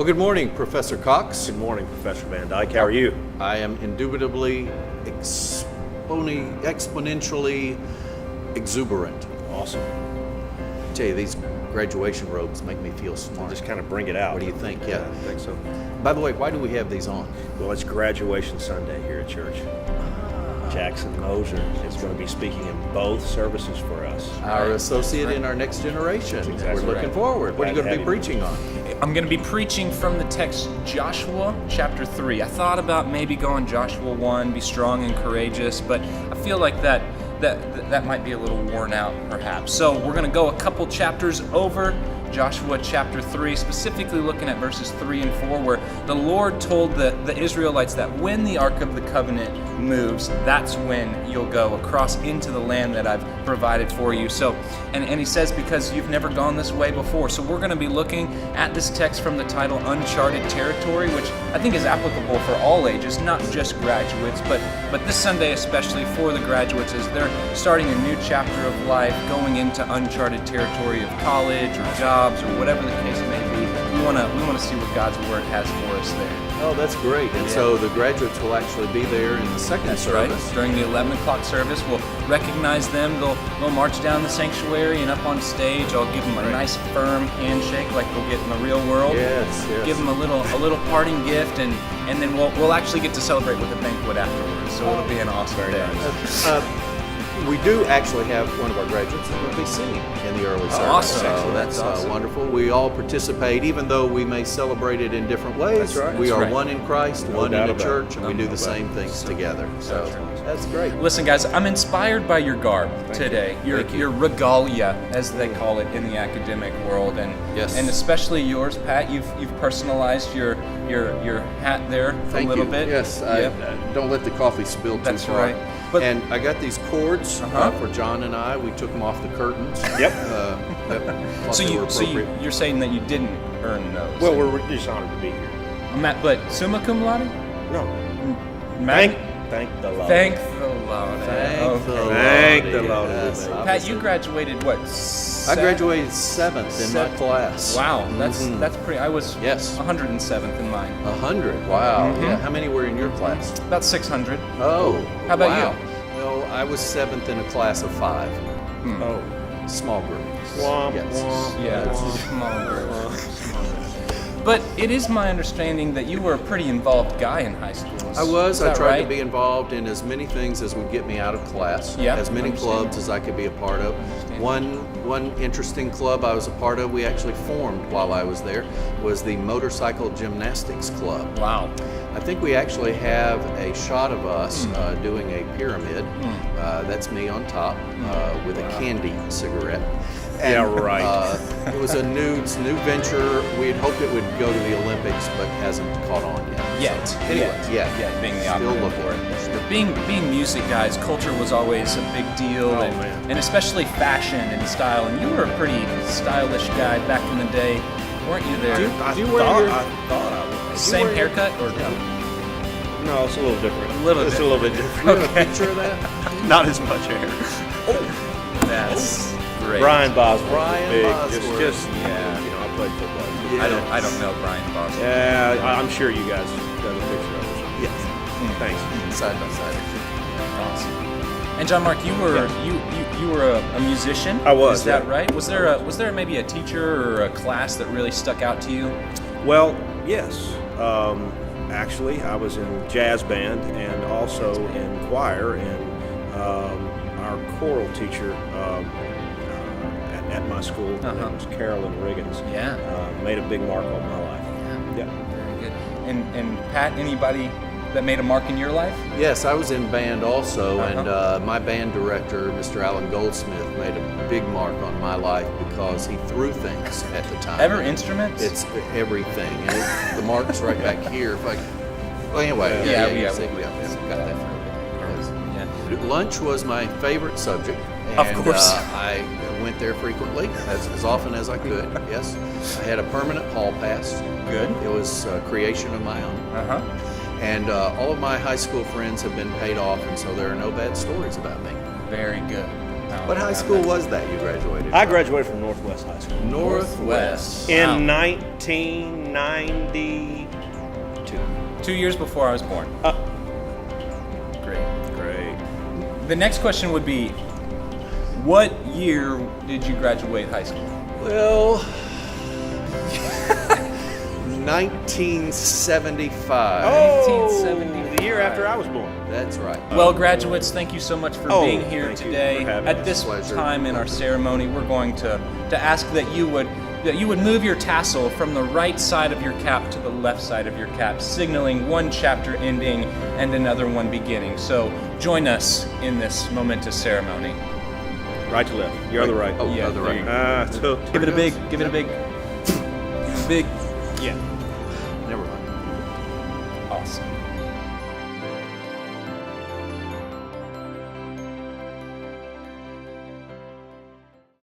Well, good morning, Professor Cox. Good morning, Professor Van Dyke. How are you? I am indubitably, exponentially exuberant. Awesome. I tell you, these graduation robes make me feel smart. Just kind of bring it out. What do you think? Yeah. I think so. By the way, why do we have these on? Well, it's graduation Sunday here at church. Jackson Moser is going to be speaking in both services for us. Our associate in our next generation. Exactly We're looking right. forward. What are you Glad going to to be have you. preaching on? I'm going to be preaching from the text Joshua chapter 3. I thought about maybe going Joshua 1, be strong and courageous, but I feel like that might be a little worn out perhaps. So we're going to go a couple chapters over Joshua chapter 3, specifically looking at verses 3 and 4, where the Lord told the Israelites that when the Ark of the Covenant moves, that's when you'll go across into the land that I've provided for you. So, and he says, because you've never gone this way before. So we're going to be looking at this text from the title Uncharted Territory, which I think is applicable for all ages, not just graduates, but this Sunday especially for the graduates as they're starting a new chapter of life, going into uncharted territory of college or jobs or whatever the case may be. We want to see what God's Word has for us there. Oh, that's great. And so the graduates will actually be there in the second service. Right. During the 11 o'clock service, we'll recognize them. They'll march down the sanctuary and up on stage. I'll give them a nice firm handshake like they'll get in the real world. Yes. Give them a little parting gift, and then we'll actually get to celebrate with a banquet afterwards. So it'll be an awesome day. We do actually have one of our graduates that will be singing in the early service. Awesome. So that's awesome. Wonderful. We all participate, even though we may celebrate it in different ways. That's right. We That's are right. one in Christ, No one in doubt the about church, it. and we do the same things together. So that's great. Listen, guys, I'm inspired by your garb today. Thank you. Your regalia, as they call it in the academic world, and Yes. and especially yours, Pat. You've personalized your hat there Thank a little you. bit. Yes, Yep. don't let the coffee spill too That's far. right. But- And I got these cords Uh-huh. for John and I. We took them off the curtains. Yep. Thought So they were appropriate. you're saying that you didn't earn those? Well, we're just honored to be here. Matt, but summa cum laude? No. Matt, Thank the Lord. thank the Lord. Thank the Lord. Thank the Lord. Yes, Pat, Pat, obviously. you graduated what? I graduated 7th in my class. Wow, Mhm. that's pretty. I was Yes. 107th in mine. 100. Wow. Mhm. Yeah. How many were in your class? About 600. Oh. How about wow. Well, I was 7th in a class of 5. Oh. Small group. Womp, Yes. womp. Yeah, small group. But it is my understanding that you were a pretty involved guy in high school. I was. Is I that tried right? to be involved in as many things as would get me out of class. Yeah, As many understand. clubs as I could be a part of. Understand. One interesting club I was a part of, we actually formed while I was there, was the Motorcycle Gymnastics Club. Wow. I think we actually have a shot of us doing a pyramid. That's me on top with a candy cigarette. And, Yeah, right. It was a new venture. We had hoped it would go to the Olympics, but hasn't caught on yet. Yet. So, anyway, Yet, being the still operative looking. for it. But being music guys, culture was always a big deal, Oh, and, man. and especially fashion and style. And you were a pretty stylish guy back in the day, weren't you? There, I Do you wear thought your- I was. same wear your- haircut or no? No, it's a little different. A little It's a little bit different. You have a picture of that? Not as much hair. That's great. Brian Bosworth. Brian big. Bosworth. Just Yeah. you know, I played football. Yeah. I don't know Brian Bosworth. Yeah, I'm sure you guys got a picture of it. Yes. Thanks. Side by side. Awesome. And John Mark, you were you were a musician. I was, Is that yeah. right? Was there maybe a teacher or a class that really stuck out to you? Well, yes. Actually, I was in jazz band and also in choir, and our choral teacher at my school, her name was Carolyn Riggins, Yeah. made a big mark on my life. Yeah. Very good. And Pat, anybody that made a mark in your life? Yes, I was in band also, and my band director, Mr. Alan Goldsmith, made a big mark on my life because he threw things at the time. Ever instruments? It's everything, and the mark's right back here. Well, anyway, Yeah, you we see, got that. Yeah. Lunch was my favorite subject. Of And, course. I went there frequently, as often as I could. Yes, I had a permanent hall pass. Good. It was a creation of my own. Uh-huh. And all of my high school friends have been paid off, and so there are no bad stories about me. Very good. What high school was that you graduated I from? graduated from Northwest High School Northwest. in Wow. 1992. 2 years before I was born. Great. Great. The next question would be, what year did you graduate high school? Well, 1975. Oh, 1975. the year after I was born. That's right. Well, graduates, thank you so much for Oh, being here thank you today. for having At us. this Pleasure. time in our ceremony, we're going to ask that you would move your tassel from the right side of your cap to the left side of your cap, signaling one chapter ending and another one beginning. So join us in this momentous ceremony. Right to left. You're on the right. Oh, Yeah, other there right. you go. So Give it a big, big. yeah. Never mind. Awesome.